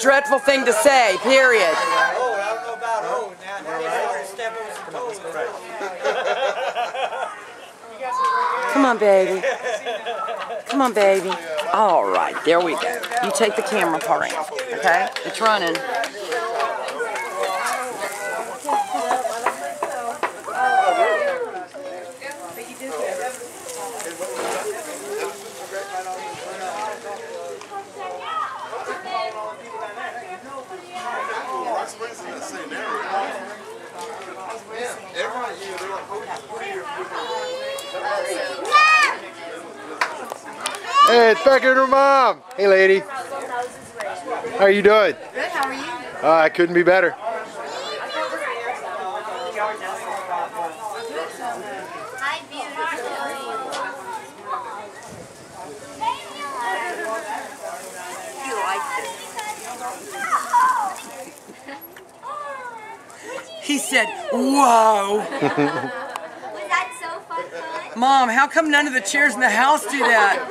dreadful thing to say, period. Oh, I don't know about old now. Now they want to step over some toes. Come on, baby. Come on, baby. All right, there we go. You take the camera part out, okay? It's running. Hey, it's Becky and her mom. Hey, lady. How are you doing? Good, how are you? I couldn't be better. Hi, beautiful. You like this? He said, whoa. Was that so fun? Mom, how come none of the chairs in the house do that?